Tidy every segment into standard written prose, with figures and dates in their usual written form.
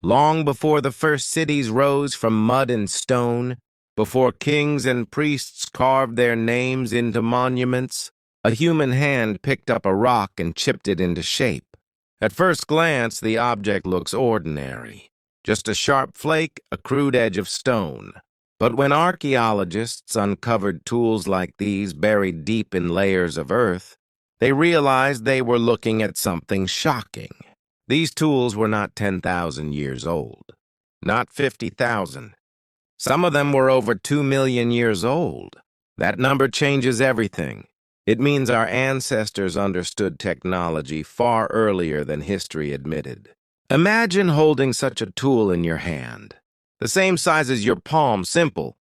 Long before the first cities rose from mud and stone, before kings and priests carved their names into monuments, a human hand picked up a rock and chipped it into shape. At first glance, the object looks ordinary, just a sharp flake, a crude edge of stone. But when archaeologists uncovered tools like these buried deep in layers of earth, they realized they were looking at something shocking. These tools were not 10,000 years old, not 50,000. Some of them were over 2 million years old. That number changes everything. It means our ancestors understood technology far earlier than history admitted. Imagine holding such a tool in your hand, the same size as your palm, simple,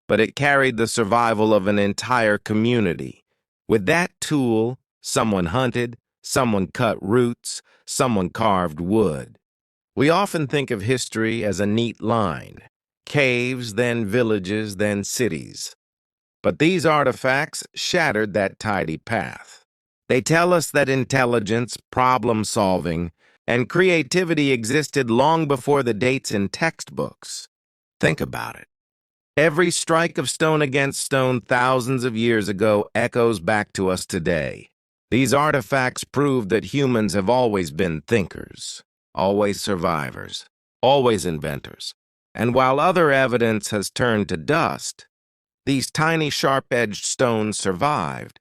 but it carried the survival of an entire community. With that tool, someone hunted, someone cut roots, someone carved wood. We often think of history as a neat line, caves, then villages, then cities. But these artifacts shattered that tidy path. They tell us that intelligence, problem-solving, and creativity existed long before the dates in textbooks. Think about it. Every strike of stone against stone thousands of years ago echoes back to us today. These artifacts prove that humans have always been thinkers, always survivors, always inventors. And while other evidence has turned to dust, these tiny sharp-edged stones survived,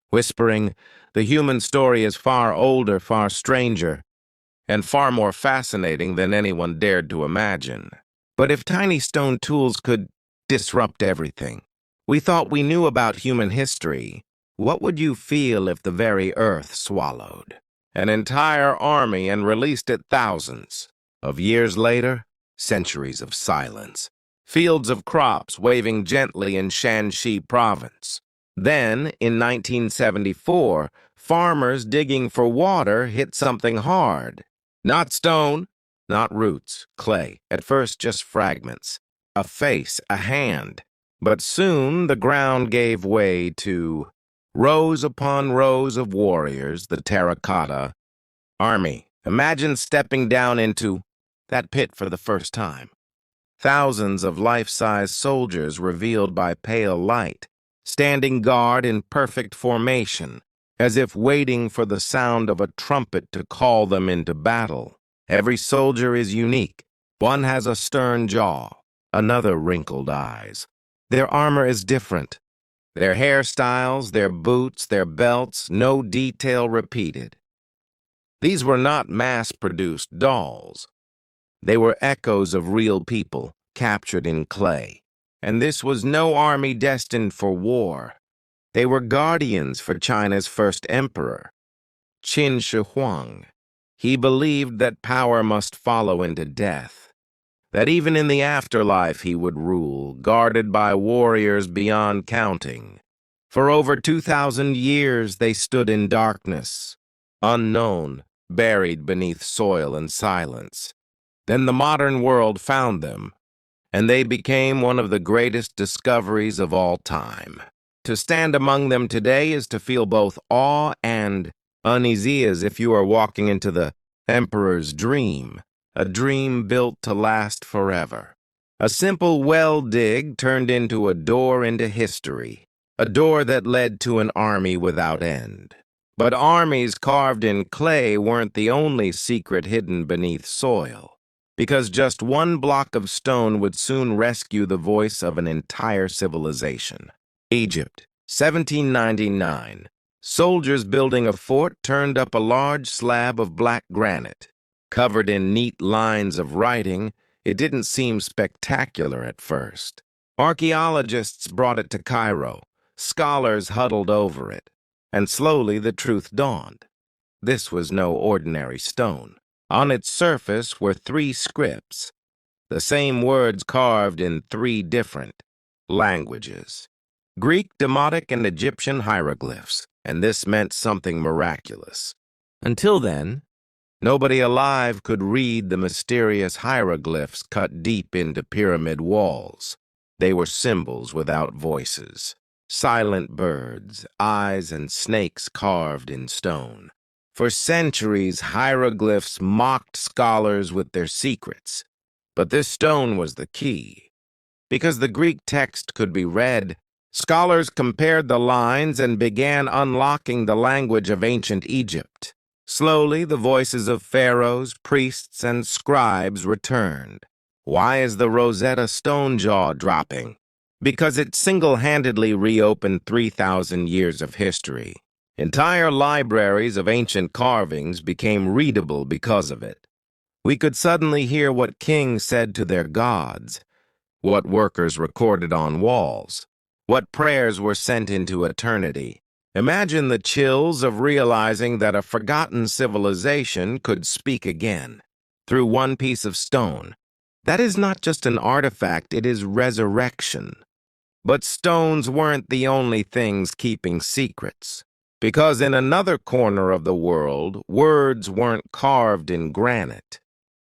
whispering, the human story is far older, far stranger, and far more fascinating than anyone dared to imagine. But if tiny stone tools could disrupt everything, we thought we knew about human history, what would you feel if the very earth swallowed an entire army and released it thousands of years later? Centuries of silence. Fields of crops waving gently in Shanxi province. Then, in 1974, farmers digging for water hit something hard. Not stone, not roots, clay. At first, just fragments. A face, a hand. But soon, the ground gave way to rows upon rows of warriors, the terracotta army. Imagine stepping down into that pit for the first time. Thousands of life-size soldiers revealed by pale light, standing guard in perfect formation, as if waiting for the sound of a trumpet to call them into battle. Every soldier is unique. One has a stern jaw, another wrinkled eyes. Their armor is different. Their hairstyles, their boots, their belts, no detail repeated. These were not mass-produced dolls. They were echoes of real people, captured in clay. And this was no army destined for war. They were guardians for China's first emperor, Qin Shi Huang. He believed that power must follow into death, that even in the afterlife he would rule, guarded by warriors beyond counting. For over 2,000 years they stood in darkness, unknown, buried beneath soil and silence. Then the modern world found them, and they became one of the greatest discoveries of all time. To stand among them today is to feel both awe and uneasy, as if you are walking into the emperor's dream, a dream built to last forever. A simple well dig turned into a door into history, a door that led to an army without end. But armies carved in clay weren't the only secret hidden beneath soil, because just one block of stone would soon rescue the voice of an entire civilization. Egypt, 1799. Soldiers building a fort turned up a large slab of black granite. Covered in neat lines of writing, it didn't seem spectacular at first. Archaeologists brought it to Cairo. Scholars huddled over it. And slowly the truth dawned. This was no ordinary stone. On its surface were 3 scripts, the same words carved in 3 different languages. Greek, Demotic, and Egyptian hieroglyphs, and this meant something miraculous. Until then, nobody alive could read the mysterious hieroglyphs cut deep into pyramid walls. They were symbols without voices, silent birds, eyes, and snakes carved in stone. For centuries, hieroglyphs mocked scholars with their secrets. But this stone was the key. Because the Greek text could be read, scholars compared the lines and began unlocking the language of ancient Egypt. Slowly, the voices of pharaohs, priests, and scribes returned. Why is the Rosetta Stone jaw dropping? Because it single-handedly reopened 3,000 years of history. Entire libraries of ancient carvings became readable because of it. We could suddenly hear what kings said to their gods, what workers recorded on walls, what prayers were sent into eternity. Imagine the chills of realizing that a forgotten civilization could speak again through one piece of stone. That is not just an artifact, it is resurrection. But stones weren't the only things keeping secrets. Because in another corner of the world, words weren't carved in granite.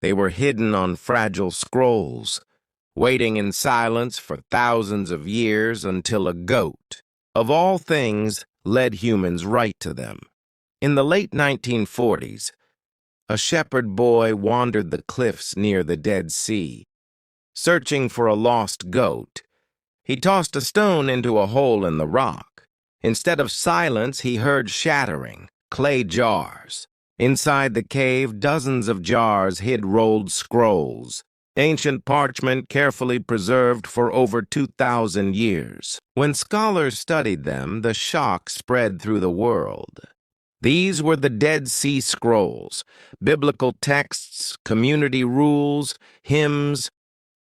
They were hidden on fragile scrolls, waiting in silence for thousands of years until a goat, of all things, led humans right to them. In the late 1940s, a shepherd boy wandered the cliffs near the Dead Sea. Searching for a lost goat, he tossed a stone into a hole in the rock. Instead of silence, he heard shattering, clay jars. Inside the cave, dozens of jars hid rolled scrolls, ancient parchment carefully preserved for over 2,000 years. When scholars studied them, the shock spread through the world. These were the Dead Sea Scrolls, biblical texts, community rules, hymns,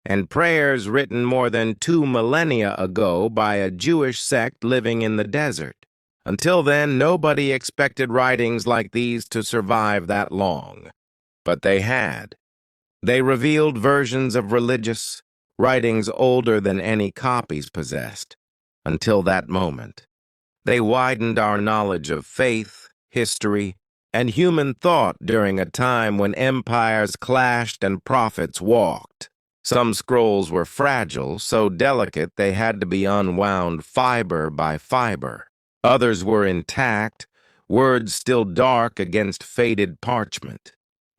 and prayers written more than 2 millennia ago by a Jewish sect living in the desert. Until then, nobody expected writings like these to survive that long. But they had. They revealed versions of religious writings older than any copies possessed. Until that moment, they widened our knowledge of faith, history, and human thought during a time when empires clashed and prophets walked. Some scrolls were fragile, so delicate they had to be unwound fiber by fiber. Others were intact, words still dark against faded parchment.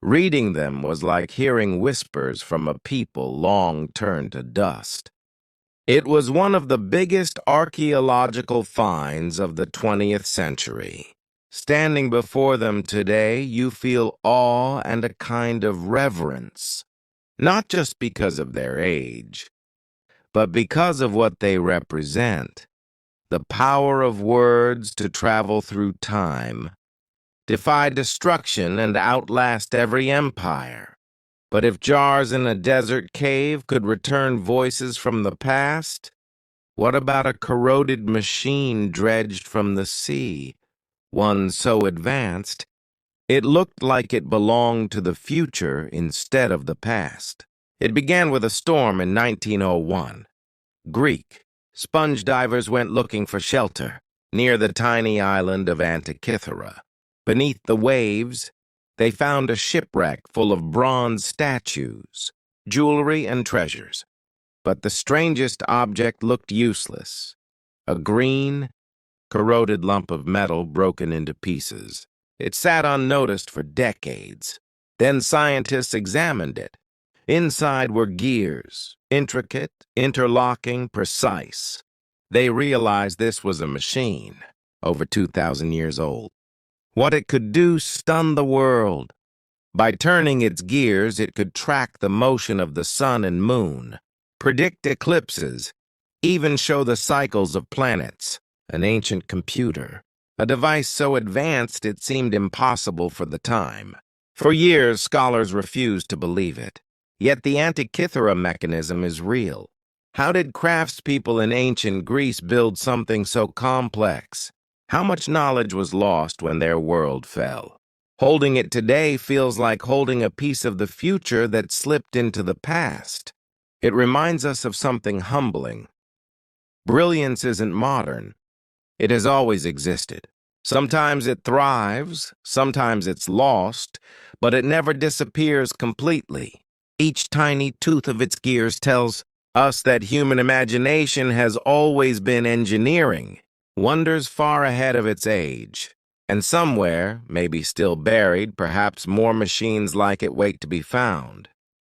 Reading them was like hearing whispers from a people long turned to dust. It was one of the biggest archaeological finds of the 20th century. Standing before them today, you feel awe and a kind of reverence, not just because of their age, but because of what they represent. The power of words to travel through time, defy destruction, and outlast every empire. But if jars in a desert cave could return voices from the past, what about a corroded machine dredged from the sea, one so advanced it looked like it belonged to the future instead of the past? It began with a storm in 1901. Greek sponge divers went looking for shelter near the tiny island of Antikythera. Beneath the waves, they found a shipwreck full of bronze statues, jewelry, and treasures. But the strangest object looked useless. A green, corroded lump of metal broken into pieces. It sat unnoticed for decades. Then scientists examined it. Inside were gears, intricate, interlocking, precise. They realized this was a machine, over 2,000 years old. What it could do stunned the world. By turning its gears, it could track the motion of the sun and moon, predict eclipses, even show the cycles of planets. An ancient computer, a device so advanced it seemed impossible for the time. For years, scholars refused to believe it. Yet the Antikythera mechanism is real. How did craftspeople in ancient Greece build something so complex? How much knowledge was lost when their world fell? Holding it today feels like holding a piece of the future that slipped into the past. It reminds us of something humbling. Brilliance isn't modern. It has always existed. Sometimes it thrives, sometimes it's lost, but it never disappears completely. Each tiny tooth of its gears tells us that human imagination has always been engineering, wonders far ahead of its age. And somewhere, maybe still buried, perhaps more machines like it wait to be found.